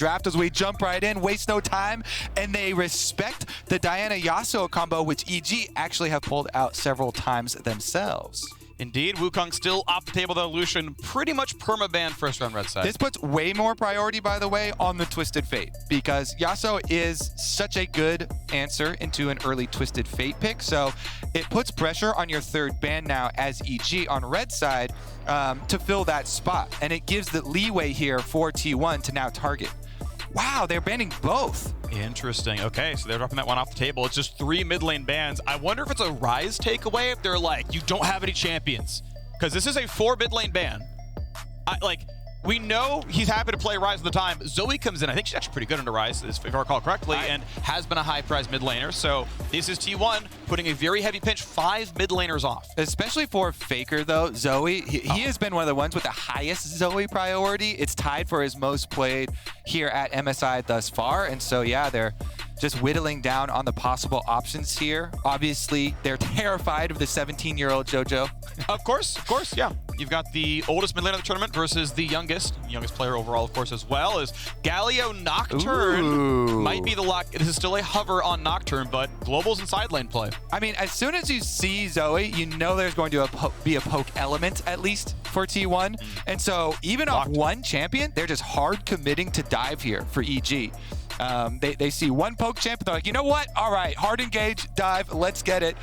draft as we jump right in, waste no time, and they respect the Diana Yasuo combo, which EG actually have pulled out several times themselves. Indeed, Wukong still off the table though. Lucian pretty much perma-banned first round red side. This puts way more priority, by the way, on the Twisted Fate, because Yasuo is such a good answer into an early Twisted Fate pick. So it puts pressure on your third ban now as EG on red side to fill that spot. And it gives the leeway here for T1 to now target. Wow, they're banning both. Interesting. Okay, so they're dropping that one off the table. It's just 3 mid lane bans. I wonder if it's a Rise takeaway, if they're like, you don't have any champions. Because this is a 4 mid lane ban. We know he's happy to play Rise at the time. Zoe comes in. I think she's actually pretty good into Rise, if I recall correctly, and has been a high-priced mid laner. So this is T1 putting a very heavy pinch, 5 mid laners off. Especially for Faker, though, Zoe. He has been one of the ones with the highest Zoe priority. It's tied for his most played here at MSI thus far. And so, yeah, they're just whittling down on the possible options here. Obviously, they're terrified of the 17-year-old JoJo. Of course, yeah. You've got the oldest mid laner of the tournament versus the youngest player overall, of course, as well, is Galio Nocturne. Ooh. Might be the lock. This is still a hover on Nocturne, but Global's in side lane play. I mean, as soon as you see Zoe, you know there's going to be a poke element, at least, for T1. And so even off one champion, they're just hard committing to dive here for EG. They see one poke champ, they're like, you know what? All right, hard engage, dive, let's get it.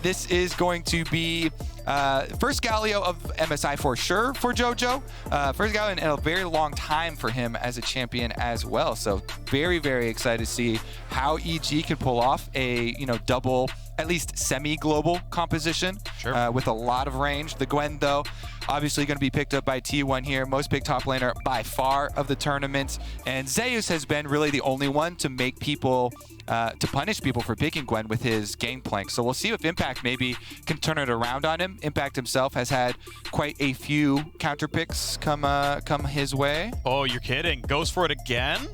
This is going to be first Galio of MSI for sure for JoJo. First Galio in a very long time for him as a champion as well. So very, very excited to see how EG can pull off a double, at least semi-global composition with a lot of range. The Gwen, though, obviously going to be picked up by T1 here. Most picked top laner by far of the tournament. And Zeus has been really the only one to make people, to punish people for picking Gwen with his Gangplank. So we'll see if Impact maybe can turn it around on him. Impact himself has had quite a few counter picks come his way. Oh, you're kidding. Goes for it again?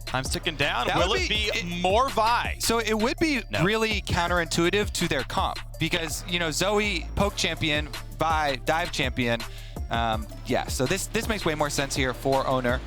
Time's ticking down. That Will it be more Vi? So it would be really counterintuitive to their comp because, Zoe, poke champion, Vi, dive champion. Yeah, so this makes way more sense here for Owner.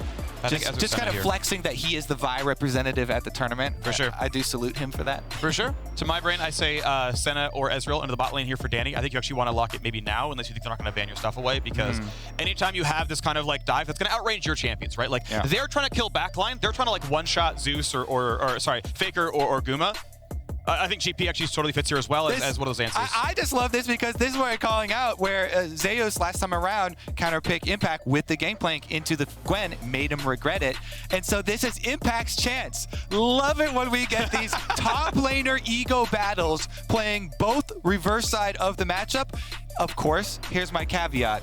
Just kind of flexing that he is the Vi representative at the tournament. For sure. I do salute him for that. For sure. To my brain, I say Senna or Ezreal into the bot lane here for Danny. I think you actually want to lock it maybe now, unless you think they're not going to ban your stuff away, because anytime you have this kind of dive, that's going to outrange your champions, right? They're trying to kill backline. They're trying to one-shot Zeus or Faker or Guma. I think GP actually totally fits here as well as one of those answers. I just love this because this is what I'm calling out, where Zeus last time around counterpick Impact with the Gangplank into the Gwen, made him regret it. And so this is Impact's chance. Love it when we get these top laner ego battles playing both reverse side of the matchup. Of course, here's my caveat.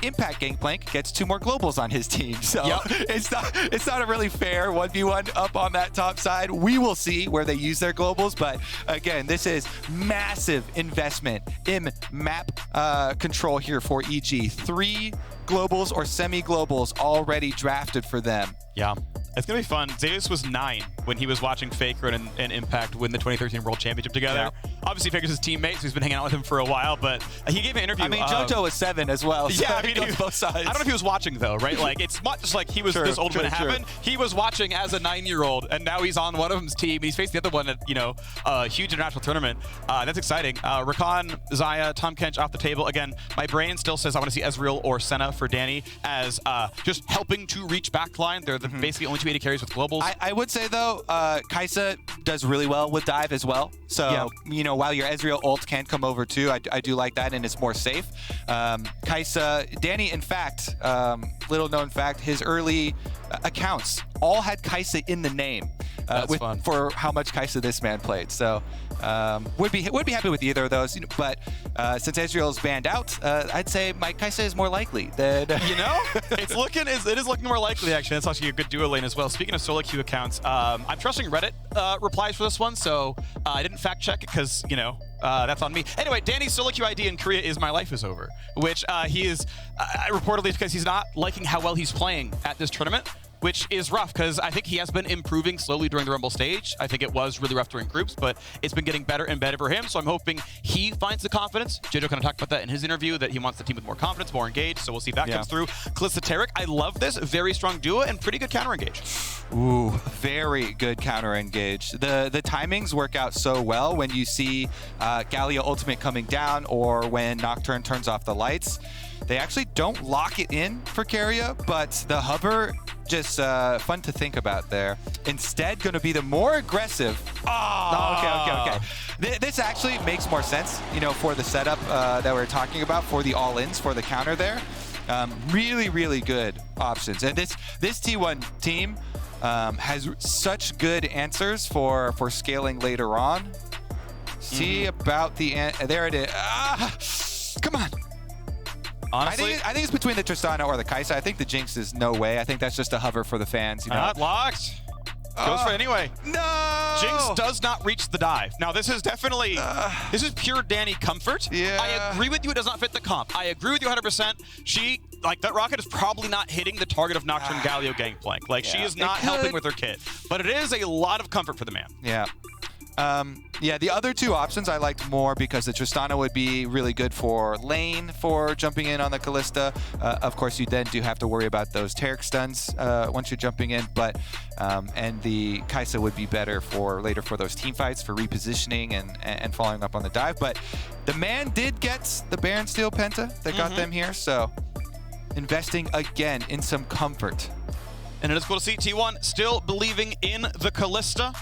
Impact Gangplank gets 2 more globals on his team. So it's not a really fair 1v1 up on that top side. We will see where they use their globals, but again, this is massive investment in map control here for EG. 3 globals or semi-globals already drafted for them. Yeah. It's going to be fun. Zeus was 9 when he was watching Faker and Impact win the 2013 World Championship together. Yeah. Obviously, Faker's his teammate, so he's been hanging out with him for a while, but he gave an interview. I mean, JoJo was 7 as well, so yeah, he goes both sides. I don't know if he was watching, though, right? It's not just like he was this old when it happened. He was watching as a 9-year-old, and now he's on one of them's team. He's facing the other one at, a huge international tournament. That's exciting. Rakan, Xayah, Tahm Kench off the table. Again, my brain still says I want to see Ezreal or Senna for Danny as just helping to reach backline. They're the basically only 2 AD carries with globals. I would say, though, Kai'Sa does really well with dive as well. So, while your Ezreal ult can come over too, I do like that, and it's more safe. Kai'Sa, Danny, in fact, little known fact, his early accounts all had Kai'Sa in the name for how much Kai'Sa this man played. So would be happy with either of those. But since Ezreal's banned out, I'd say my Kai'Sa is more likely than it is looking more likely actually. That's actually a good duo lane as well. Speaking of solo queue accounts, I'm trusting Reddit replies for this one, so I didn't fact check it because that's on me. Anyway, Danny's solo queue ID in Korea is "My life is over," which he is reportedly because he's not liking how well he's playing at this tournament. which is rough because I think he has been improving slowly during the Rumble stage. I think it was really rough during groups, but it's been getting better and better for him. So I'm hoping he finds the confidence. JoJo kind of talked about that in his interview, that he wants the team with more confidence, more engaged. So we'll see if that comes through. Kalista Tarek, I love this. Very strong duo and pretty good counter engage. Ooh, very good counter engage. The timings work out so well when you see Galio ultimate coming down or when Nocturne turns off the lights. They actually don't lock it in for Keria, but the hover, just fun to think about there. Instead, going to be the more aggressive. Okay. This actually makes more sense, you know, for the setup that we're talking about, for the all-ins, for the counter there. Really, really good options. And this T1 team has such good answers for scaling later on. See about the there it is. Come on. Honestly, I think it's between the Tristana or the Kai'Sa. I think the Jinx is no way. I think that's just a hover for the fans. You know? Not locked. Goes for it anyway. No! Jinx does not reach the dive. Now, this is definitely, this is pure Danny comfort. Yeah. I agree with you, it does not fit the comp. I agree with you 100%. She, like, that rocket is probably not hitting the target of Nocturne Galio Gangplank. Like, she is not helping with her kit. But it is a lot of comfort for the man. Yeah. Yeah, the other two options I liked more because the Tristana would be really good for lane for jumping in on the Kalista. Of course, you then do have to worry about those Tarek stuns once you're jumping in, but and the Kai'Sa would be better for later for those team fights, for repositioning and following up on the dive. But the man did get the Baron Steel Penta that got them here, so investing again in some comfort. And it is cool to see T1 still believing in the Kalista.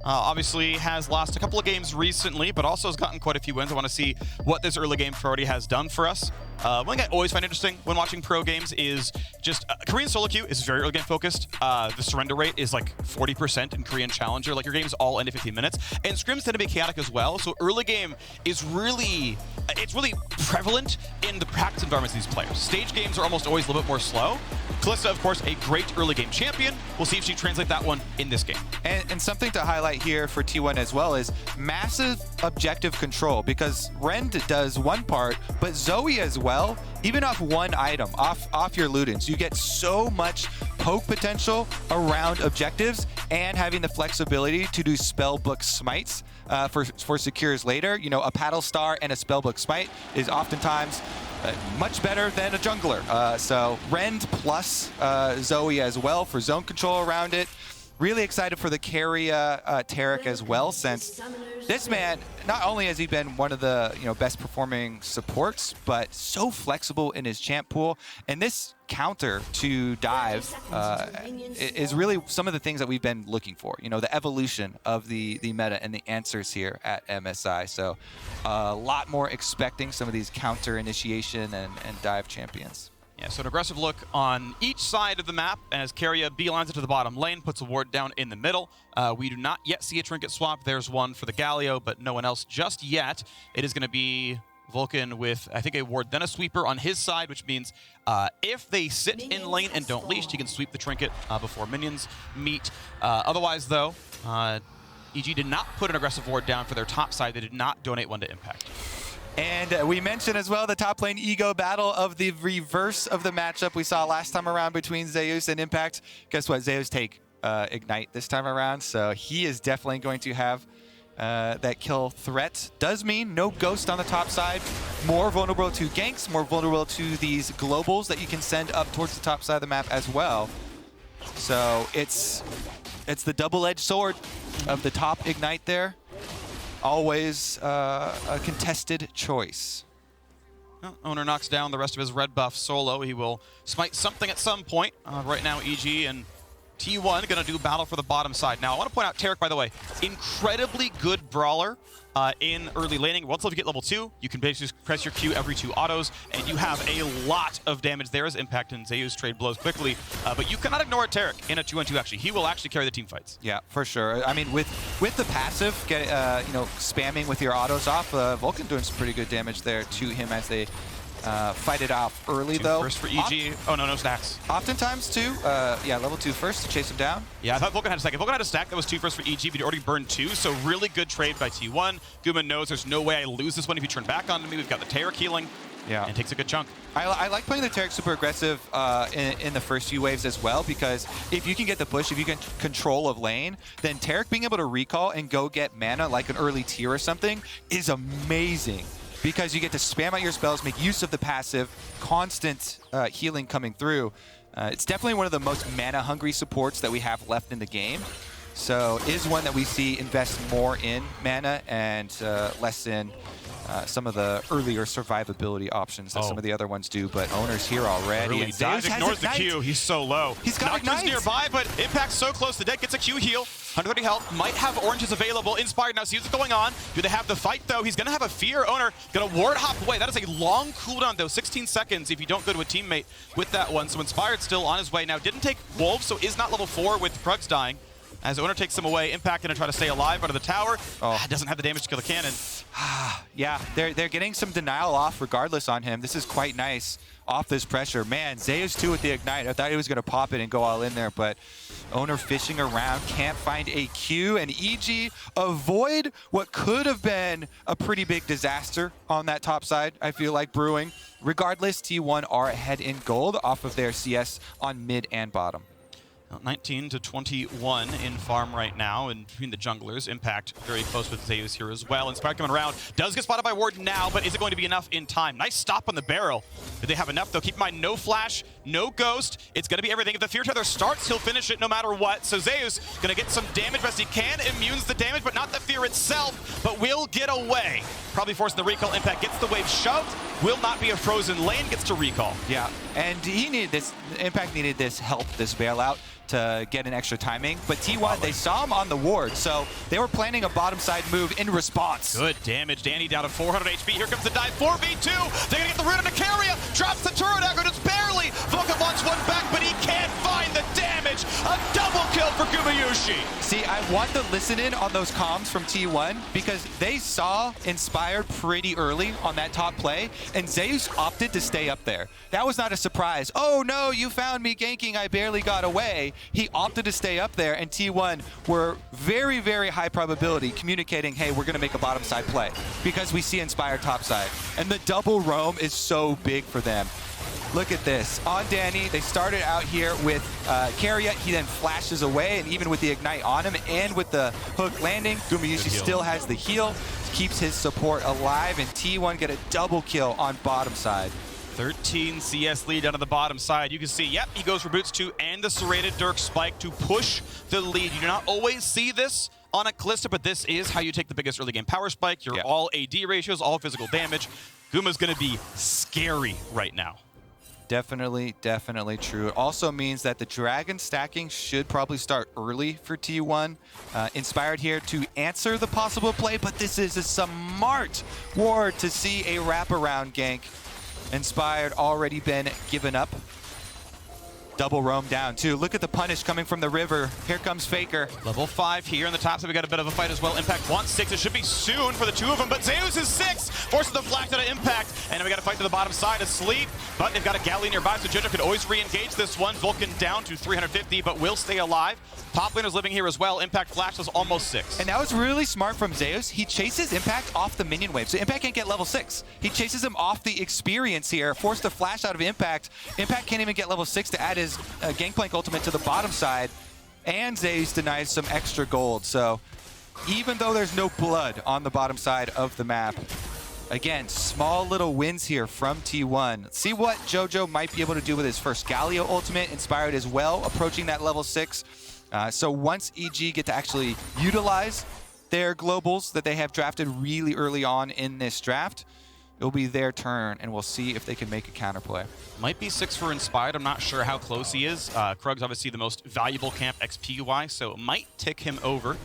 Obviously has lost a couple of games recently, but also has gotten quite a few wins. I want to see what this early game priority has done for us. One thing I always find interesting when watching pro games is just Korean solo queue is very early game focused. The surrender rate is like 40% in Korean Challenger. Like your games all end in 15 minutes. And scrims tend to be chaotic as well. So early game is really, it's really prevalent in the practice environments of these players. Stage games are almost always a little bit more slow. Kalista, of course, a great early game champion. We'll see if she translates that one in this game. And something to highlight here for T1 as well is massive objective control, because Rend does one part, but Zoe as well, even off one item, off your Ludens, you get so much poke potential around objectives and having the flexibility to do spellbook smites for secures later. You know, a paddle star and a spellbook smite is oftentimes much better than a jungler. So Rend plus Zoe as well for zone control around it. Really excited for the Keria Tarek as well, since this man, not only has he been one of the best performing supports, but so flexible in his champ pool. And this counter to dive is really some of the things that we've been looking for. You know, the evolution of the meta and the answers here at MSI. So a lot more expecting some of these counter initiation and dive champions. Yeah, so an aggressive look on each side of the map as Keria beelines it to the bottom lane, puts a ward down in the middle. We do not yet see a trinket swap. There's one for the Galio, but no one else just yet. It is going to be Vulcan with, I think, a ward, then a sweeper on his side, which means if they sit in lane and don't leash, he can sweep the trinket before minions meet. Otherwise, though, EG did not put an aggressive ward down for their top side. They did not donate one to Impact. And we mentioned as well the top lane ego battle of the reverse of the matchup we saw last time around between Zeus and Impact. Guess what? Zeus take Ignite this time around, so he is definitely going to have that kill threat. Does mean no Ghost on the top side. More vulnerable to ganks, more vulnerable to these globals that you can send up towards the top side of the map as well. So it's the double-edged sword of the top Ignite there. Always a contested choice. Well, Owner knocks down the rest of his red buff solo. He will smite something at some point. Right now, EG and T1 going to do battle for the bottom side. Now, I want to point out Tarek, by the way, incredibly good brawler in early laning. Once you get level 2, you can basically press your Q every 2 autos, and you have a lot of damage there as Impact and Zeus trade blows quickly. But you cannot ignore Tarek in a 2-on-2, actually. He will actually carry the team fights. Yeah, for sure. I mean, with the passive, spamming with your autos off, Vulcan doing some pretty good damage there to him as they fight it off early, though. First for EG. Oh, no stacks. Oftentimes, too. Yeah, level 2 first to chase him down. Yeah, I thought Vulcan had a stack. If Vulcan had a stack, that was 2 first for EG, but he already burned 2, so really good trade by T1. Guman knows there's no way I lose this one if you turn back onto me. We've got the Tarek healing. Yeah. and takes a good chunk. I like playing the Taric super aggressive in the first few waves as well, because if you can get the push, if you can control of lane, then Taric being able to recall and go get mana like an early tier or something is amazing, because you get to spam out your spells, make use of the passive, constant healing coming through. It's definitely one of the most mana-hungry supports that we have left in the game. So is one that we see invest more in mana and less in some of the earlier survivability options that some of the other ones do. But Owner's here already. And Dive ignores the Q. He's so low. He's got Nocturne's nearby, but Impact's so close. The deck gets a Q heal. 130 health. Might have oranges available. Inspired now sees what's going on. Do they have the fight, though? He's going to have a fear. Owner going to ward hop away. That is a long cooldown, though. 16 seconds if you don't go to a teammate with that one. So Inspired still on his way. Now, didn't take Wolves, so is not level 4 with Krugs dying. As Owner takes him away, Impact going to try to stay alive under the tower. Doesn't have the damage to kill the cannon. Yeah, they're getting some denial off regardless on him. This is quite nice off this pressure. Man, Zeus too with the Ignite. I thought he was going to pop it and go all in there, but Owner fishing around, can't find a Q, and EG avoid what could have been a pretty big disaster on that top side, I feel like, brewing. Regardless, T1 are ahead in gold off of their CS on mid and bottom. 19 to 21 in farm right now, and between the junglers, Impact very close with Zeus here as well. Inspired coming around, does get spotted by Ward now, but is it going to be enough in time? Nice stop on the barrel. Did they have enough though? Keep in mind, no flash, no ghost. It's going to be everything. If the Fear Tether starts, he'll finish it no matter what. So Zeus going to get some damage best he can, immunes the damage, but not the Fear itself, but will get away. Probably forcing the recall. Impact gets the wave shoved, will not be a frozen lane, gets to recall. Yeah, and he needed this, Impact needed this help, this bailout, to get an extra timing, but T1, they saw him on the ward, so they were planning a bottom side move in response. Good damage. Danny down to 400 HP. Here comes the dive. 4v2. They're going to get the root into Carrier. Drops the turret aggro just barely. Vulcan wants one back, but he can't find the damage. A double kill for Gumayushi. See, I want to listen in on those comms from T1 because they saw Inspired pretty early on that top play, and Zeus opted to stay up there. That was not a surprise. Oh no, you found me ganking. I barely got away. He opted to stay up there, and T1 were very, very high probability communicating, hey, we're going to make a bottom side play because we see Inspired top side. And the double roam is so big for them. Look at this. On Danny, they started out here with Carrier. He then flashes away, and even with the Ignite on him and with the hook landing, Gumayushi still has the heal, keeps his support alive, and T1 get a double kill on bottom side. 13 CS lead down on the bottom side. You can see, yep, he goes for Boots 2 and the Serrated Dirk Spike to push the lead. You do not always see this on a Kalista, but this is how you take the biggest early game power spike. You're all AD ratios, all physical damage. Guma's going to be scary right now. Definitely, definitely true. It also means that the Dragon stacking should probably start early for T1. Inspired here to answer the possible play, but this is a smart ward to see a wraparound gank. Inspired already been given up. Double roam down too. Look at the punish coming from the river. Here comes Faker. Level 5 here on the top side. We got a bit of a fight as well. Impact wants 6. It should be soon for the two of them, but Zeus is 6. Forces the flash out of Impact. And then we got to fight to the bottom side asleep. But they've got a Galley nearby, so Jojo could always re-engage this one. Vulcan down to 350, but will stay alive. Top laner's living here as well. Impact flash was almost 6. And that was really smart from Zeus. He chases Impact off the minion wave, so Impact can't get level 6. He chases him off the experience here, forced the flash out of Impact. Impact can't even get level 6 to add his Gangplank ultimate to the bottom side, and Zeus denies some extra gold. So even though there's no blood on the bottom side of the map, again, small little wins here from T1. Let's see what Jojo might be able to do with his first Galio ultimate, Inspired as well, approaching that level 6. So once EG get to actually utilize their globals that they have drafted really early on in this draft, it'll be their turn, and we'll see if they can make a counterplay. Might be 6 for Inspired. I'm not sure how close he is. Krug's obviously the most valuable camp XP-wise, so it might tick him over.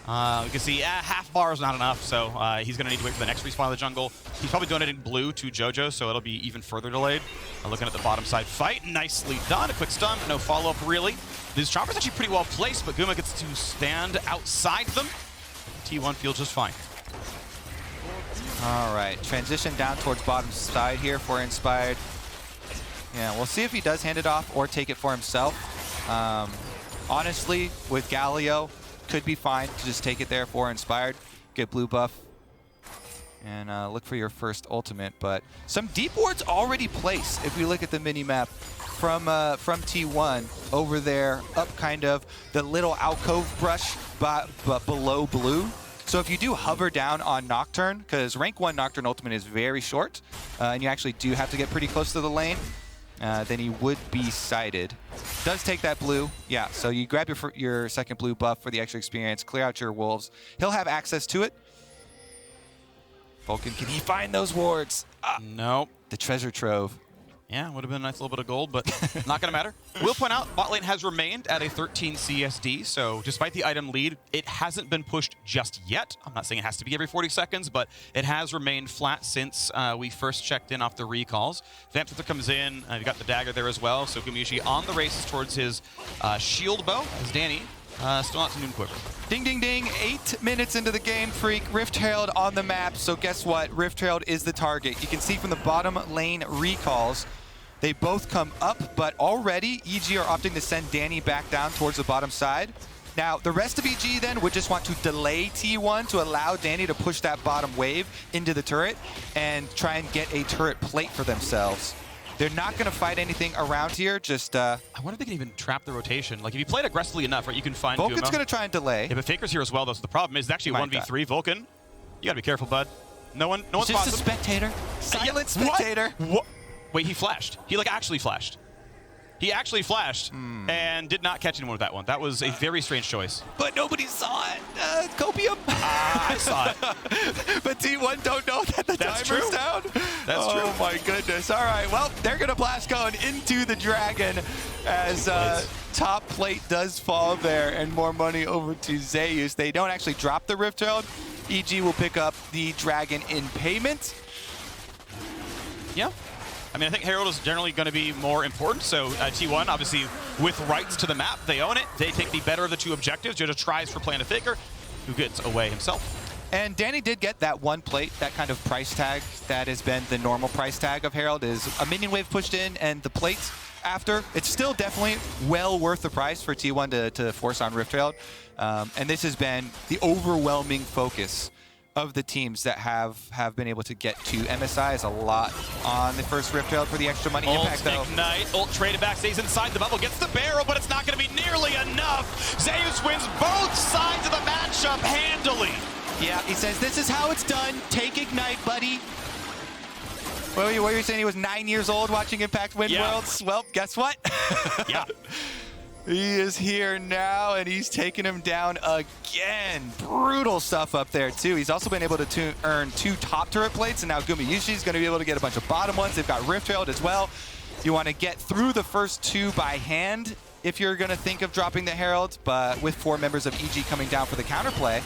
You can see half bar is not enough, so he's going to need to wait for the next respawn of the jungle. He's probably donating blue to Jojo, so it'll be even further delayed. Looking at the bottom side fight, nicely done. A quick stun, no follow-up really. This chopper's actually pretty well placed, but Guma gets to stand outside them. T1 feels just fine. All right, transition down towards bottom side here for Inspired. Yeah, we'll see if he does hand it off or take it for himself. Honestly, with Galio, could be fine to just take it there for Inspired. Get blue buff. and look for your first ultimate. But some deep wards already placed if we look at the mini-map from T1 over there, up kind of the little alcove brush but below blue. So if you do hover down on Nocturne, because rank 1 Nocturne ultimate is very short, and you actually do have to get pretty close to the lane, then he would be sighted. Does take that blue. Yeah, so you grab your second blue buff for the extra experience, clear out your wolves. He'll have access to it. Vulcan, can he find those wards? Nope. The treasure trove. Yeah, would have been a nice little bit of gold, but not going to matter. We'll point out, bot lane has remained at a 13 CSD, so despite the item lead, it hasn't been pushed just yet. I'm not saying it has to be every 40 seconds, but it has remained flat since we first checked in off the recalls. Vamptither comes in, you've got the dagger there as well, so Gumayushi on the races towards his shield bow, as Danny still not to Noon Quiver. Ding, ding, ding. 8 minutes into the game, Freak. Rift Herald on the map, so guess what? Rift Herald is the target. You can see from the bottom lane recalls, they both come up, but already EG are opting to send Danny back down towards the bottom side. Now, the rest of EG then would just want to delay T1 to allow Danny to push that bottom wave into the turret and try and get a turret plate for themselves. They're not going to fight anything around here, just... I wonder if they can even trap the rotation. Like, if you play it aggressively enough, right, you can find Vulcan's going to try and delay. Yeah, but Faker's here as well, though, so the problem is it's actually a 1v3. Vulcan, you got to be careful, bud. No one's just a spectator. Silent spectator. What? Wait, he flashed. He, like, actually flashed. He actually flashed and did not catch anyone with that one. That was a very strange choice. But nobody saw it. Copium. I saw it. But T1 don't know that the timer's down. That's true. Oh, my goodness. All right. Well, they're going to blast going into the Dragon as top plate does fall there and more money over to Zeus. They don't actually drop the Rift Herald. EG will pick up the Dragon in payment. Yeah. I mean, I think Herald is generally going to be more important, so T1, obviously, with rights to the map, they own it. They take the better of the two objectives. Jojo tries for Plan of Faker, who gets away himself. And Danny did get that one plate, that kind of price tag that has been the normal price tag of Herald, is a minion wave pushed in and the plates after. It's still definitely well worth the price for T1 to force on Rift Herald. And this has been the overwhelming focus of the teams that have been able to get to MSI is a lot on the first Rift Herald for the extra money impact, though. Ignite, ult traded back, stays inside the bubble, gets the barrel, but it's not going to be nearly enough. Zeus wins both sides of the matchup handily. Yeah, he says, this is how it's done. Take Ignite, buddy. What were you saying? He was 9 years old watching Impact win Worlds? Well, guess what? Yeah. He is here now, and he's taking him down again. Brutal stuff up there, too. He's also been able to earn 2 top turret plates, and now Gumayushi's going to be able to get a bunch of bottom ones. They've got Rift Herald as well. You want to get through the first 2 by hand if you're going to think of dropping the Herald, but with 4 members of EG coming down for the counterplay.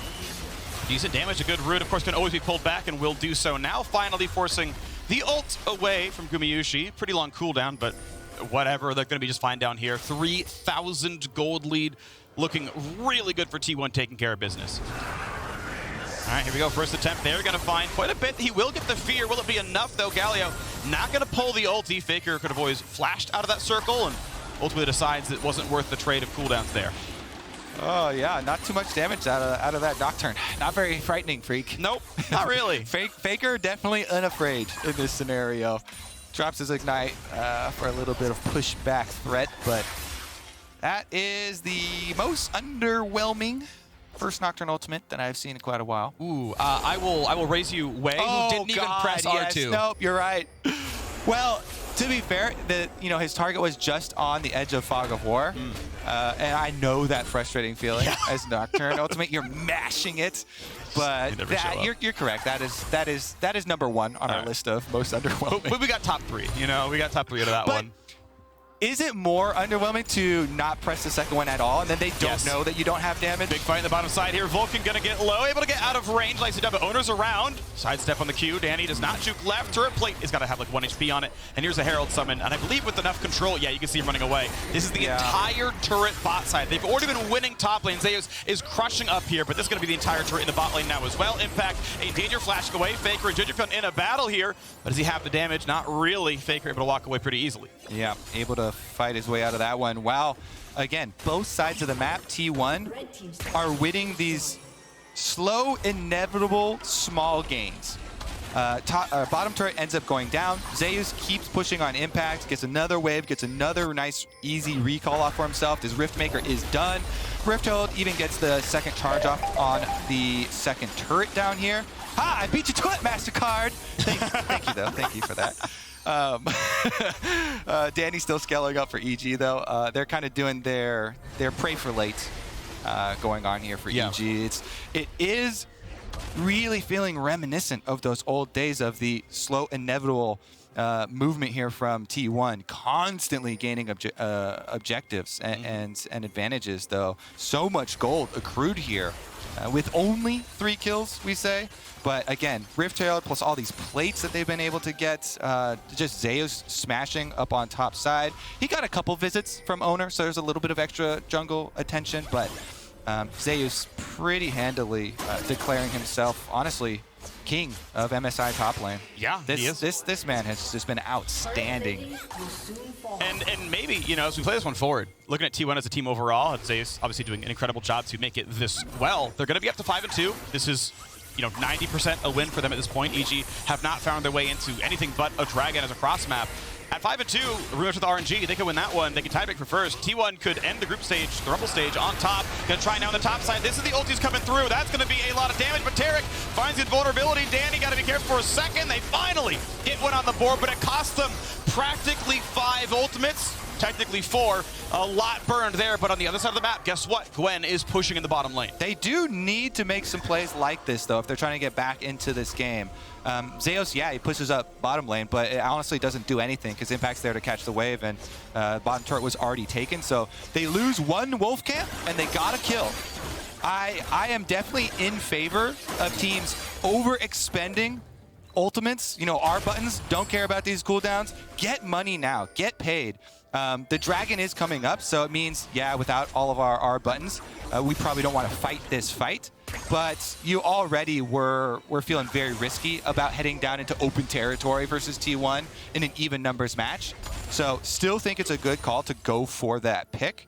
Decent damage, a good root, of course, can always be pulled back and will do so now, finally forcing the ult away from Gumayushi. Pretty long cooldown, but whatever, they're going to be just fine down here. 3,000 gold lead, looking really good for T1 taking care of business. All right, here we go, first attempt. They're going to find quite a bit. He will get the fear. Will it be enough, though? Galio not going to pull the ulti. Faker could have always flashed out of that circle and ultimately decides it wasn't worth the trade of cooldowns there. Oh, yeah, not too much damage out of that Nocturne. Not very frightening, Freak. Nope, not really. Faker definitely unafraid in this scenario. Drops his Ignite for a little bit of pushback threat, but that is the most underwhelming first Nocturne ultimate that I've seen in quite a while. Ooh, I will raise you Wei, who didn't even press R2. Yes, nope, you're right. Well, to be fair, his target was just on the edge of Fog of War, and I know that frustrating feeling as Nocturne ultimate. You're mashing it. But you're correct. That is number 1 on our list of most underwhelming. But we got top 3. You know, we got top 3 out of that one. Is it more underwhelming to not press the second one at all, and then they don't know that you don't have damage? Big fight on the bottom side here. Vulcan gonna get low, able to get out of range. Likes to dub it. Owner's around. Sidestep on the Q. Danny does not juke left. Turret plate is gotta have like 1 HP on it. And here's a Herald summon. And I believe with enough control, you can see him running away. This is the entire turret bot side. They've already been winning top lane. Zeus is crushing up here, but this is gonna be the entire turret in the bot lane now as well. Impact, a danger flashing away. Faker and Jojo in a battle here. But does he have the damage? Not really. Faker able to walk away pretty easily. Yeah, able to fight his way out of that one. Wow. Again, both sides of the map, T1, are winning these slow, inevitable, small gains. Bottom turret ends up going down. Zeus keeps pushing on impact, gets another wave, gets another nice, easy recall off for himself. His Riftmaker is done. Rift Herald even gets the second charge off on the second turret down here. Ha! I beat you to it, MasterCard! Thank you, though. Thank you for that. Danny's still scaling up for EG, though. They're kind of doing their pray for late going on here for EG. It is really feeling reminiscent of those old days of the slow, inevitable movement here from T1, constantly gaining objectives and advantages, though. So much gold accrued here with only 3 kills, we say. But again, Rift Herald plus all these plates that they've been able to get, just Zeus smashing up on top side. He got a couple visits from Owner, so there's a little bit of extra jungle attention, but Zeus pretty handily declaring himself, honestly, king of MSI top lane. Yeah, he is. This man has just been outstanding. And maybe, you know, as we play this one forward, looking at T1 as a team overall, and Zeus obviously doing an incredible job to make it this well. They're going to be up to 5-2. This is, you know, 90% a win for them at this point. EG have not found their way into anything but a dragon as a cross map. At 5-2, rematch with RNG, they could win that one. They could tiebreak for first. T1 could end the group stage, the Rumble stage, on top. Gonna try now on the top side. This is the ultis coming through. That's gonna be a lot of damage, but Tarek finds the vulnerability. Danny gotta be careful for a second. They finally get one on the board, but it cost them practically 5 ultimates. Technically 4. A lot burned there, but on the other side of the map, guess what? Gwen is pushing in the bottom lane. They do need to make some plays like this, though, if they're trying to get back into this game. Zeus, yeah, he pushes up bottom lane, but it honestly doesn't do anything because Impact's there to catch the wave, and bottom turret was already taken. So they lose one Wolf Camp, and they got a kill. I am definitely in favor of teams overexpending ultimates. You know, R buttons, don't care about these cooldowns. Get money now. Get paid. The dragon is coming up, so it means, yeah, without all of our R buttons, we probably don't want to fight this fight. But you already were feeling very risky about heading down into open territory versus T1 in an even numbers match. So still think it's a good call to go for that pick.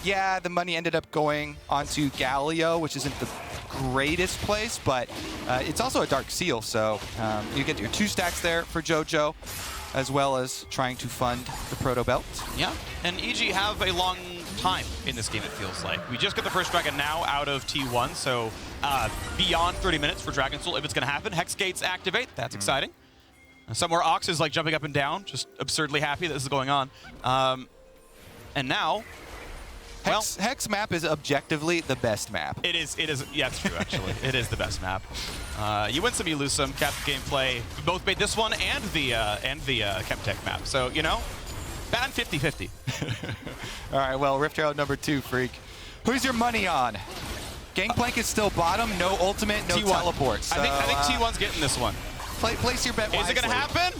Yeah, the money ended up going onto Galio, which isn't the greatest place, but it's also a Dark Seal, so you get your 2 stacks there for JoJo, as well as trying to fund the Proto Belt. Yeah, and EG have a long time in this game, it feels like. We just got the first Dragon now out of T1, so beyond 30 minutes for Dragon Soul if it's going to happen. Hex Gates activate, that's exciting. Somewhere Ox is like jumping up and down, just absurdly happy that this is going on. And now, Hex map is objectively the best map. It is, yeah, it's true, actually. It is the best map. You win some, you lose some. Captain Gameplay both made this one and the Chemtech map. So, you know, bad 50-50. All right, well, Rift Herald number 2, Freak. Who's your money on? Gangplank is still bottom, no ultimate, no T1. teleport. So, I think T1's getting this one. Place your bet wisely. Is it going to happen?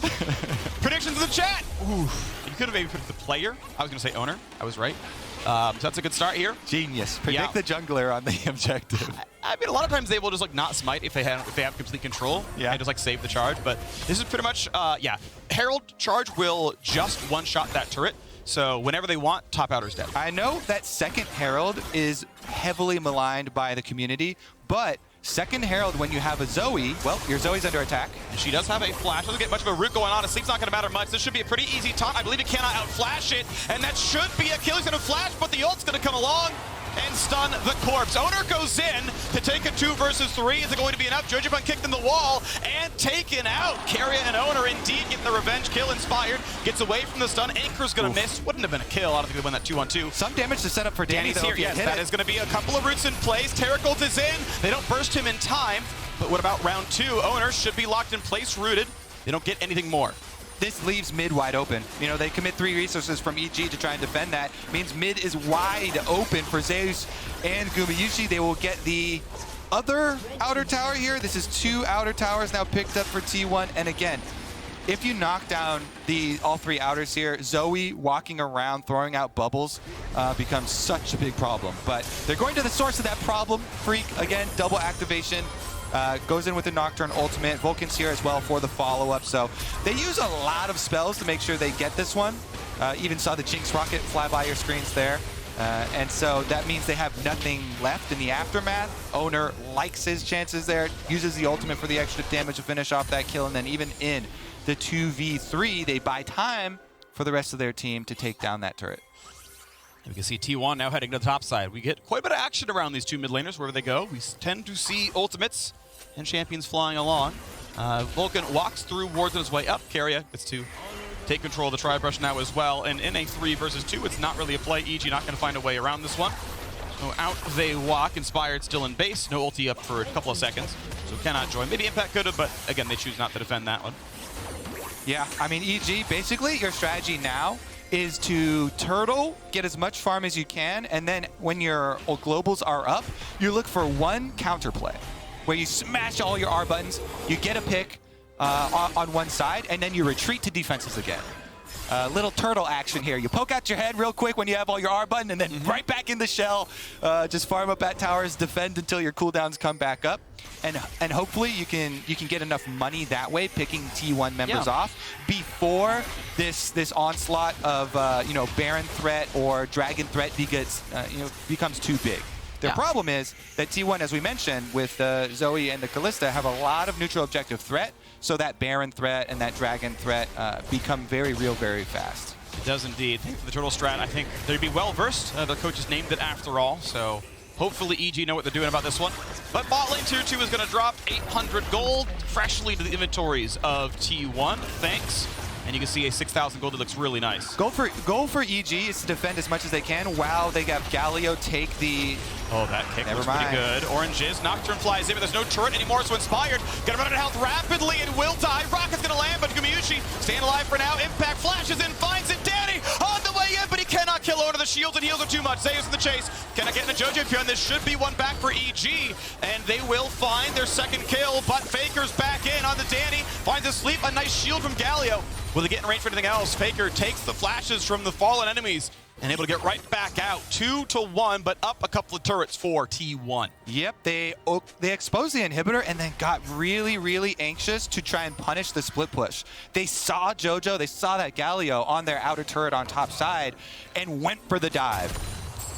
Predictions in the chat. Oof. You could have maybe picked the player. I was going to say owner. I was right. So that's a good start here. Genius. Predict the jungler on the objective. I mean, a lot of times they will just like not smite if they have complete control. Yeah. And just like save the charge. But this is pretty much, yeah. Herald charge will just one-shot that turret. So whenever they want, top outer's dead. I know that second Herald is heavily maligned by the community, but second Herald, when you have a Zoe, well, your Zoe's under attack. And she does have a flash. Doesn't get much of a root going on. A sleep's not going to matter much. This should be a pretty easy taunt. I believe it cannot outflash it, and that should be a kill. He's going to flash, but the ult's going to come along and stun the corpse. Owner goes in to take a 2 versus 3. Is it going to be enough? Jojubun kicked in the wall and taken out. Carrier and Owner indeed getting the revenge kill inspired. Gets away from the stun. Anchor's going to miss. Wouldn't have been a kill. I don't think they win that 2-on-2. Some damage to set up for Danny, Danny's though. here. Yes, that is going to be a couple of roots in place. Terracolt is in. They don't burst him in time. But what about round 2? Owner should be locked in place, rooted. They don't get anything more. This leaves mid wide open. You know, they commit 3 resources from EG to try and defend that. Means mid is wide open for Zeus and Gumayushi. They will get the other outer tower here. This is 2 outer towers now picked up for T1. And again, if you knock down all 3 outers here, Zoe walking around throwing out bubbles becomes such a big problem. But they're going to the source of that problem. Freak, again, double activation. Goes in with the Nocturne ultimate. Vulcan's here as well for the follow-up. So they use a lot of spells to make sure they get this one. Even saw the Jinx rocket fly by your screens there. And so that means they have nothing left in the aftermath. Owner likes his chances there, uses the ultimate for the extra damage to finish off that kill, and then even in the 2v3, they buy time for the rest of their team to take down that turret. We can see T1 now heading to the top side. We get quite a bit of action around these two mid laners wherever they go. We tend to see ultimates and champions flying along. Vulcan walks through wards on his way up. Keria gets to take control of the Tri-Brush now as well. And in a 3 versus 2, it's not really a play. EG not going to find a way around this one. So out they walk. Inspired still in base. No ulti up for a couple of seconds. So cannot join. Maybe Impact could have, but again, they choose not to defend that one. Yeah, I mean, EG, basically your strategy now is to turtle, get as much farm as you can, and then when your globals are up, you look for one counterplay where you smash all your R buttons, you get a pick on one side, and then you retreat to defenses again. Little turtle action here. You poke out your head real quick when you have all your R button, and then right back in the shell. Just farm up at towers, defend until your cooldowns come back up, and hopefully you can get enough money that way, picking T1 members off before this onslaught of Baron threat or Dragon threat becomes too big. The problem is that T1, as we mentioned, with Zoe and the Kalista, have a lot of neutral objective threat, so that Baron threat and that Dragon threat become very real very fast. It does indeed. For the turtle strat, I think they'd be well versed. Their coaches named it after all, so hopefully EG know what they're doing about this one. But bot lane tier 2 is going to drop 800 gold freshly to the inventories of T1. Thanks. And you can see a 6,000 gold that looks really nice. Goal for EG is to defend as much as they can. Wow, they got Galio take the... Oh, that kick was pretty good. Orange is. Nocturne flies in, but there's no turret anymore, so Inspired gonna run out of health rapidly and will die. Rocket's gonna land, but Gumayushi staying alive for now. Impact flashes in, finds it. Danny on the way in, but he cannot kill Owner. The shields and heals are too much. Zeus in the chase. Cannot get in the Jojo Pion. This should be one back for EG, and they will find their second kill, but Faker's back in on the Danny. Finds a sleep, a nice shield from Galio. Will they get in range for anything else? Faker takes the flashes from the fallen enemies and able to get right back out. 2-1, but up a couple of turrets for T1. Yep, they exposed the inhibitor and then got really, really anxious to try and punish the split push. They saw Jojo, they saw that Galio on their outer turret on top side and went for the dive.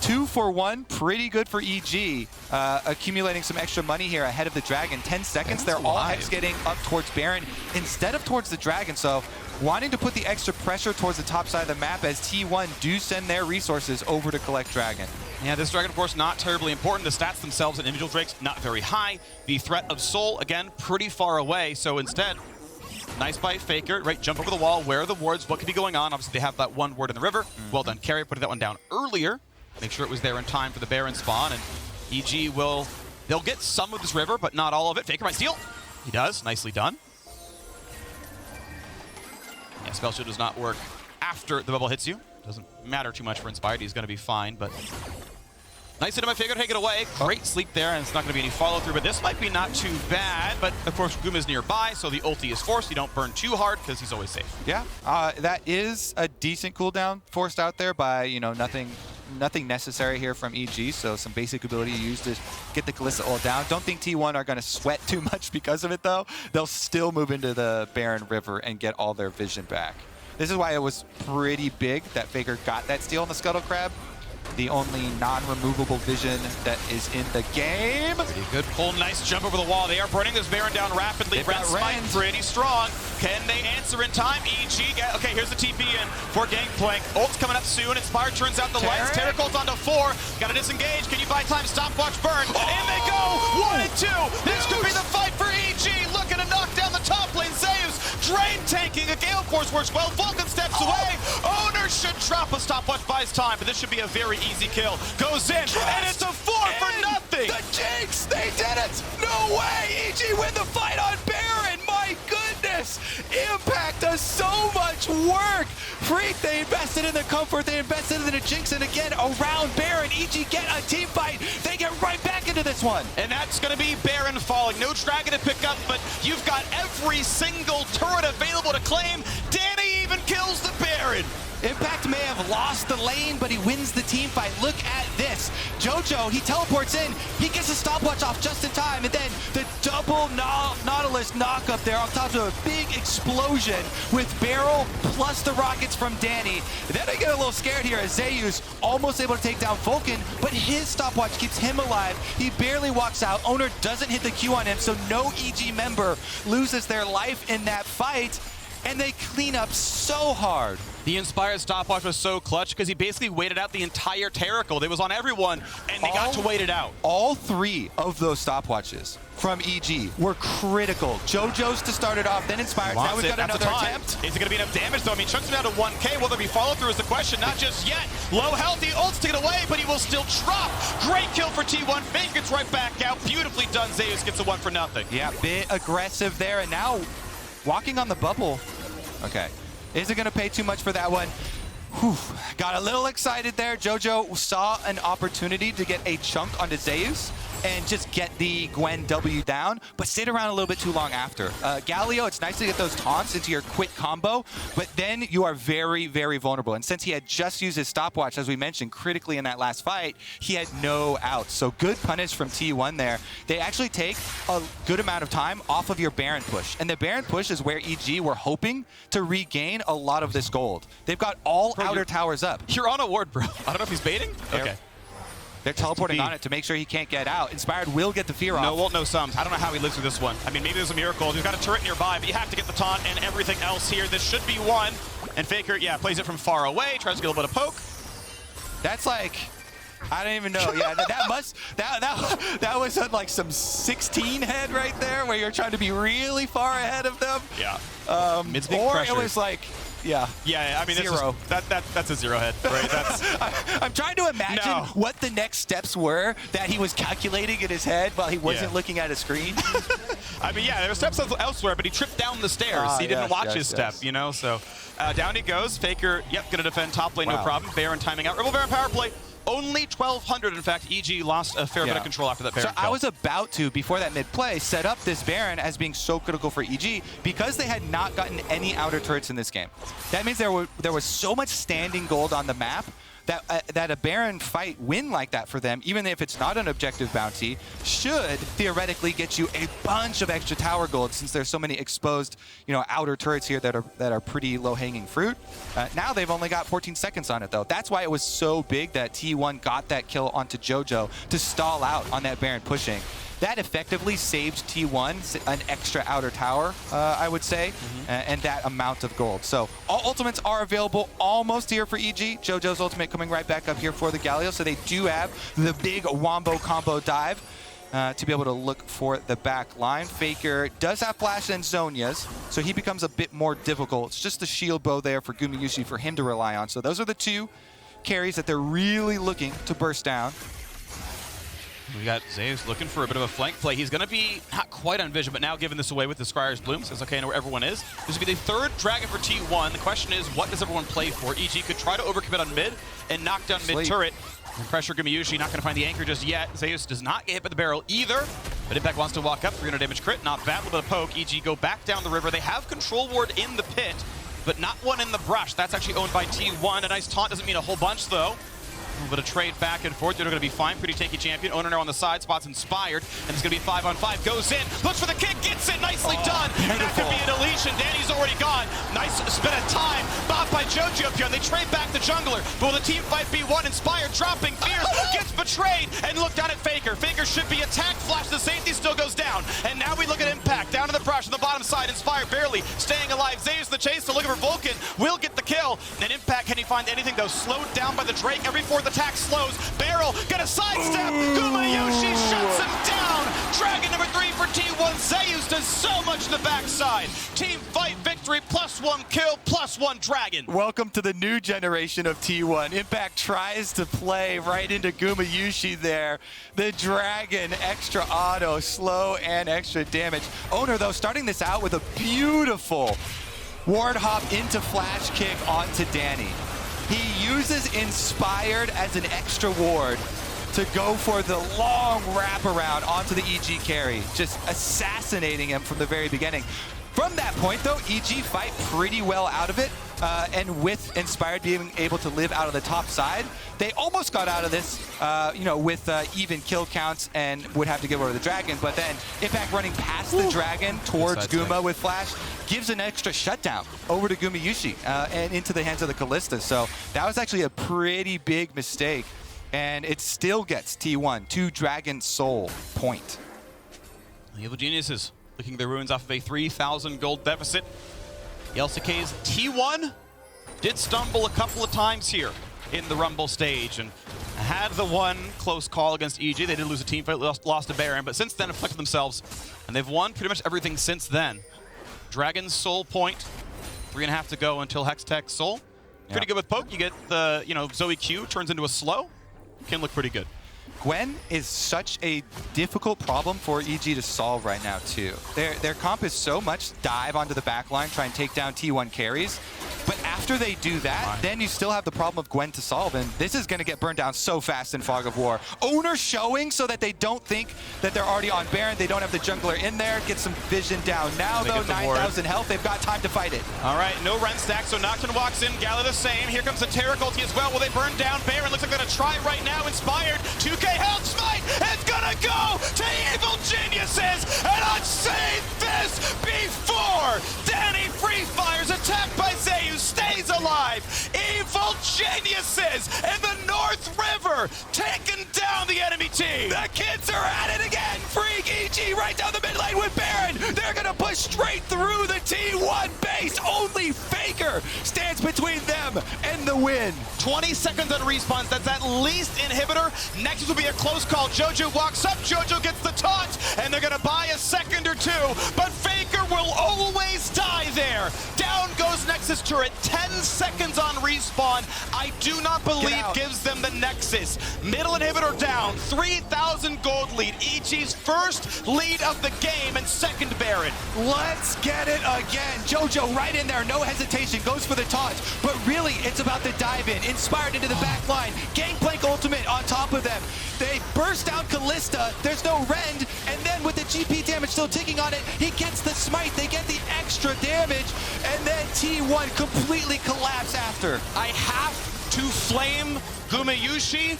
2 for 1, pretty good for EG. Accumulating some extra money here ahead of the Dragon. 10 seconds, they're all hex getting up towards Baron instead of towards the Dragon. So wanting to put the extra pressure towards the top side of the map as T1 do send their resources over to collect Dragon. Yeah, this Dragon, of course, not terribly important. The stats themselves and individual drakes, not very high. The threat of Soul, again, pretty far away. So instead, nice by Faker, right? Jump over the wall. Where are the wards? What could be going on? Obviously, they have that one ward in the river. Well done, Keria, putting that one down earlier. Make sure it was there in time for the Baron spawn, and EG they'll get some of this river, but not all of it. Faker might steal. He does. Nicely done. Yeah, Spell Shield does not work after the bubble hits you. Doesn't matter too much for Inspired. He's going to be fine, but nice hit by Faker to take it away. Great sleep there, and it's not going to be any follow-through, but this might be not too bad. But, of course, Guma's nearby, so the ulti is forced. You don't burn too hard because he's always safe. Yeah, that is a decent cooldown forced out there by, nothing necessary here from EG, so some basic ability used to get the Kalista ult down. Don't think T1 are going to sweat too much because of it, though. They'll still move into the Baron River and get all their vision back. This is why it was pretty big that Faker got that steal on the Scuttle Crab. The only non-removable vision that is in the game. Pretty good pull, nice jump over the wall. They are burning this Baron down rapidly. Red Smite pretty strong. Can they answer in time? EG, okay, here's the TP in for Gangplank. Ult's coming up soon. Inspired turns out the lights. Terracolt's onto 4. Got to disengage. Can you buy time? Stopwatch burn. In they go. 1 and 2. This could be the fight for EG. Looking to knock down the top lane. Zeus drain tanking. A Gale Force works well. Vulcan steps away. Owner should drop a stopwatch, buys time, but this should be a very easy kill. Goes in, and it's a 4 for nothing. The Jinx, they did it. No way. EG win the fight on Baron. My goodness. Impact does so much work. Freak, they invested in the comfort. They invested in the Jinx, and again, around Baron, EG get a team fight. They get right back into this one. And that's going to be Baron falling. No Dragon to pick up, but you've got every single turret available to claim. Danny even kills the Baron. Impact may have lost the lane, but he wins the team fight. Look at this. JoJo, he teleports in, he gets a stopwatch off just in time, and then the double Nautilus knock up there on top of a big explosion with Barrel plus the rockets from Danny. Then I get a little scared here as Zeus almost able to take down Vulcan, but his stopwatch keeps him alive. He barely walks out. Owner doesn't hit the Q on him, so no EG member loses their life in that fight, and they clean up so hard. The Inspired stopwatch was so clutch because he basically waited out the entire Terracle. It was on everyone, and they got to wait it out. All 3 of those stopwatches from EG were critical. JoJo's to start it off, then Inspired. Now we've got another attempt. Is it going to be enough damage, though? I mean, Chunk's down to 1K. Will there be follow-through is the question. Not just yet. Low health, he ults to get away, but he will still drop. Great kill for T1. Fake gets right back out. Beautifully done. Zeus gets a 1 for nothing. Yeah, bit aggressive there, and now walking on the bubble. Okay. Isn't going to pay too much for that one. Whew. Got a little excited there. JoJo saw an opportunity to get a chunk onto Zeus and just get the Gwen W down, but stayed around a little bit too long after. Galio, it's nice to get those taunts into your quick combo, but then you are very, very vulnerable. And since he had just used his stopwatch, as we mentioned, critically in that last fight, he had no outs. So good punish from T1 there. They actually take a good amount of time off of your Baron push. And the Baron push is where EG were hoping to regain a lot of this gold. They've got all outer towers up. You're on a ward, bro. I don't know if he's baiting. Okay. They're teleporting on it to make sure he can't get out. Inspired will get the fear off. No ult, no sums. I don't know how he lives through this one. I mean, maybe there's a miracle. He's got a turret nearby, but you have to get the taunt and everything else here. This should be 1. And Faker, yeah, plays it from far away, tries to get a little bit of poke. That's like, I don't even know. Yeah, that was on like some 16 head right there, where you're trying to be really far ahead of them. Yeah. Or it was like, yeah. Yeah, I mean, 0. That's a 0 head, right? That's. I'm trying to imagine what the next steps were that he was calculating in his head while he wasn't looking at a screen. I mean, yeah, there were steps elsewhere, but he tripped down the stairs. He didn't watch his step, you know? So down he goes. Faker, yep, gonna defend top lane, no problem. Baron timing out. Rumble Baron power play. Only 1,200, in fact. EG lost a fair bit of control after that Baron kill. I was about to, before that mid-play, set up this Baron as being so critical for EG because they had not gotten any outer turrets in this game. That means there was so much standing gold on the map that a Baron fight win like that for them, even if it's not an objective bounty, should theoretically get you a bunch of extra tower gold, since there's so many exposed, outer turrets here that are pretty low-hanging fruit. Now they've only got 14 seconds on it, though. That's why it was so big that T1 got that kill onto JoJo to stall out on that Baron pushing. That effectively saved T1 an extra outer tower, I would say, and that amount of gold. So all ultimates are available almost here for EG. JoJo's ultimate coming right back up here for the Galio, so they do have the big wombo combo dive to be able to look for the back line. Faker does have Flash and Zhonya's, so he becomes a bit more difficult. It's just the shield bow there for Gumayusi for him to rely on. So those are the 2 carries that they're really looking to burst down. We got Zeus looking for a bit of a flank play. He's going to be not quite on vision, but now giving this away with the Scryer's Bloom. Says, okay, I know where everyone is. This will be the 3rd Dragon for T1. The question is, what does everyone play for? EG could try to overcommit on mid and knock down mid turret. And pressure Gumayusi, not going to find the anchor just yet. Zeus does not get hit by the barrel either. But Impact wants to walk up, 300 damage crit, not bad, a little bit of poke. EG go back down the river. They have control ward in the pit, but not one in the brush. That's actually owned by T1. A nice taunt doesn't mean a whole bunch, though. A little bit of trade back and forth. They're going to be fine. Pretty tanky champion. Owner now on the side. Spots Inspired. And it's going to be 5-on-5. Goes in. Looks for the kick. Gets it. Nicely done. And that could be a deletion. Danny's already gone. Nice spin of time. Bobbed by JoJo up here. And they trade back the jungler. But will the team fight be one? Inspired dropping. Fierce. Gets betrayed. And look down at Faker. Faker should be attacked. Flash the safety still goes down. And now we look at Impact. Down to the brush on the bottom side. Inspired barely staying alive. Zeus the chase to looking for Vulcan. Will get the kill. And Impact, can he find anything though? Slowed down by the Drake. Every 4th attack slows. Barrel, got a sidestep. Gumayusi shuts him down. Dragon number 3 for T1. Zeus does so much in the backside. Team fight victory, +1 kill, +1 dragon. Welcome to the new generation of T1. Impact tries to play right into Gumayusi there. The dragon, extra auto, slow and extra damage. Owner, though, starting this out with a beautiful ward hop into flash kick onto Danny. He uses Inspired as an extra ward to go for the long wraparound onto the EG carry, just assassinating him from the very beginning. From that point, though, EG fight pretty well out of it. and with Inspired being able to live out of the top side, they almost got out of this, with even kill counts and would have to give over the Dragon. But then Impact running past the Dragon towards Guma with Flash gives an extra shutdown over to Gumayusi and into the hands of the Kalista. So that was actually a pretty big mistake. And it still gets T1 to Dragon Soul point. The Evil Geniuses looking their ruins off of a 3,000 gold deficit. The LCK's T1 did stumble a couple of times here in the Rumble stage and had the one close call against EG. They did lose a team fight, lost to Baron, but since then have collected themselves, and they've won pretty much everything since then. Dragon's Soul point, 3.5 to go until Hextech Soul. Pretty good with poke. You get the, Zoe Q turns into a slow. Can look pretty good. Gwen is such a difficult problem for EG to solve right now, too. Their comp is so much dive onto the back line, try and take down T1 carries. But after they do that, then you still have the problem of Gwen to solve, and this is going to get burned down so fast in Fog of War. Owner showing so that they don't think that they're already on Baron. They don't have the jungler in there. Get some vision down now, though. 9,000 health. They've got time to fight it. All right, no Ren stack, so Nocturne walks in. Gala the same. Here comes the Taric ulti as well. Will they burn down Baron? Looks like they're going to try it right now. Inspired. 2K health smite. It's going to go to Evil Geniuses. And I've seen this before. Danny Free Fires attacked by Zeus. Stays alive. Evil Geniuses in the North River taking down the enemy team. The kids are at it again. Freak EG right down the mid lane with Baron. They're going to push straight through the T1 base. Only Faker stands between them and the win. 20 seconds on respawns. That's at least inhibitor. Next will be a close call. Jojo walks up. Jojo gets the taunt, and they're going to buy a second or two. But Faker will always die there. Down goes Nexus turret. 10 seconds on respawn. I do not believe gives them the Nexus. Middle inhibitor down. 3,000 gold lead. EG's first lead of the game and second Baron. Let's get it again. Jojo right in there. No hesitation. Goes for the taunt. But really, it's about the dive in. Inspired into the back line. Gangplank ultimate on top of them. They burst down Kalista. There's no rend. And then with the GP damage still ticking on it, he gets the smite. They get the extra damage. And then T1 completely collapse after. I have to flame Gumayusi.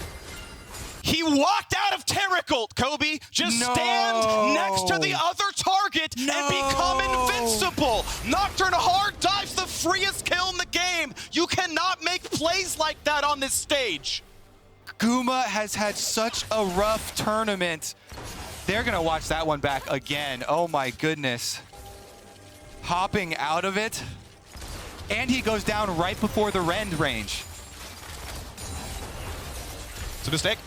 He walked out of Taric ult, Kobe. Just stand next to the other target and become invincible. Nocturne hard dives, the freest kill in the game. You cannot make plays like that on this stage. Guma has had such a rough tournament. They're going to watch that one back again. Oh my goodness. Hopping out of it. And he goes down right before the rend range. It's a mistake.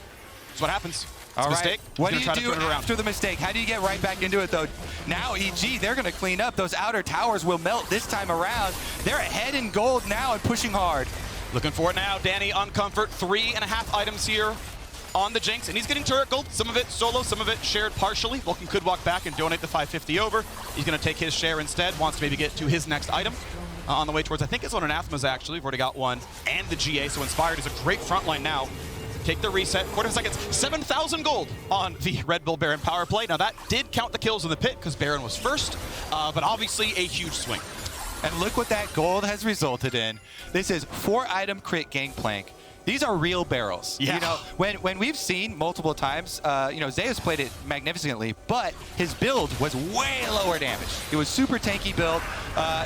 That's what happens. All right. What do you do after the mistake? How do you get right back into it, though? Now, EG, they're going to clean up. Those outer towers will melt this time around. They're ahead in gold now and pushing hard. Looking for it now. Danny on comfort. 3.5 items here on the Jinx, and he's getting turret gold. Some of it solo, some of it shared partially. Vulcan could walk back and donate the 550 over. He's going to take his share instead. Wants to maybe get to his next item. On the way towards, I think it's on Anathema's actually. We've already got one. And the GA, so Inspired is a great front line now. Take the reset, quarter of seconds, 7,000 gold on the Red Bull Baron power play. Now that did count the kills in the pit because Baron was first, but obviously a huge swing. And look what that gold has resulted in. This is 4-item crit Gangplank. These are real barrels. Yeah. You know, when we've seen multiple times, Zeus played it magnificently, but his build was way lower damage. It was super tanky build.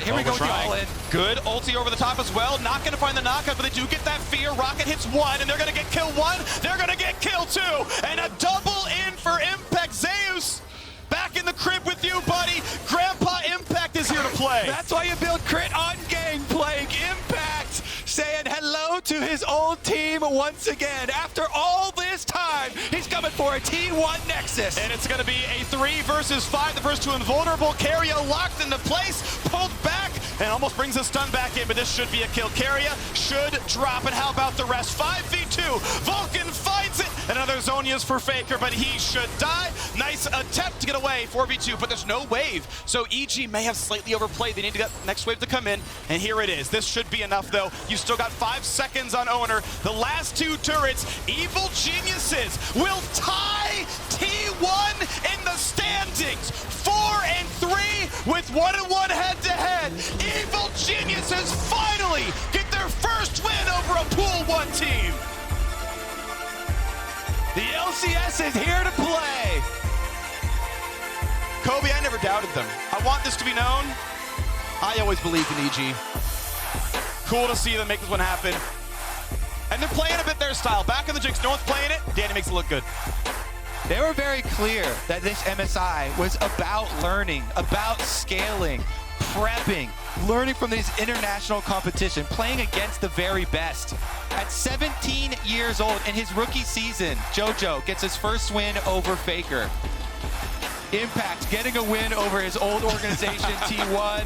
Here we go with the all-in. Good ulti over the top as well. Not going to find the knockout, but they do get that fear. Rocket hits one, and they're going to get kill one. They're going to get kill two. And a double in for Impact. Zeus, back in the crib with you, buddy. Grandpa Impact is here to play. That's why you build crit on Gangplank. Impact saying hello to his old team once again. After all this time, he's coming for a T1 Nexus. And it's going to be a 3 versus 5. The first two invulnerable. Keria locked into place, pulled back, and almost brings a stun back in, but this should be a kill. Keria should drop, and how about the rest? 5v2. Vulcan finds it. Another Zonia's for Faker, but he should die. Nice attempt to get away, 4v2, but there's no wave. So EG may have slightly overplayed. They need to get next wave to come in, and here it is. This should be enough, though. You still got 5 seconds on Owner. The last 2 turrets, Evil Geniuses will tie T1 in the standings. 4 and 3 with 1-1 head-to-head. Evil Geniuses finally The LCS is here to play. Kobe, I never doubted them. I want this to be known. I always believed in EG. Cool to see them make this one happen. And they're playing a bit their style. Back in the Jinx, no one's playing it. Danny makes it look good. They were very clear that this MSI was about learning, about scaling, prepping, learning from these international competition, playing against the very best. At 17 years old in his rookie season, JoJo gets his first win over Faker. Impact getting a win over his old organization, T1.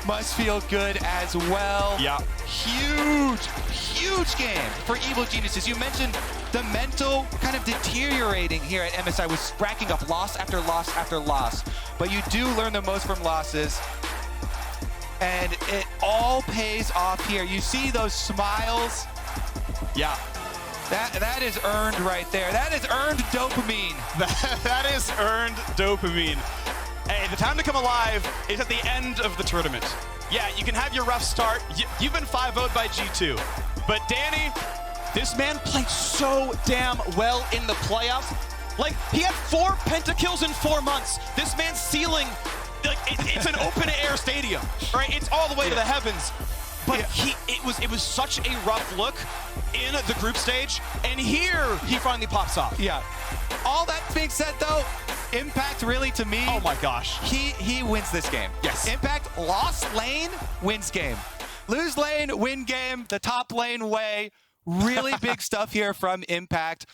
Must feel good as well. Yeah. Huge game for Evil Geniuses. You mentioned the mental kind of deteriorating here at MSI, was racking up loss after loss after loss. But you do learn the most from losses. And it all pays off here. You see those smiles? Yeah. That is earned right there. That is earned dopamine. That is earned dopamine. Hey, the time to come alive is at the end of the tournament. Yeah, you can have your rough start. You've been 5-0'd by G2. But Danny, this man played so damn well in the playoffs. Like, he had 4 pentakills in 4 months. This man's ceiling, like, it's an open-air stadium, right? It's all the way to the heavens. But it was such a rough look in the group stage, and here he finally pops off. Yeah. All that being said, though, Impact really, to me, oh my gosh, he wins this game. Yes. Impact lost lane, wins game. Lose lane, win game, the top lane way. Really big stuff here from Impact.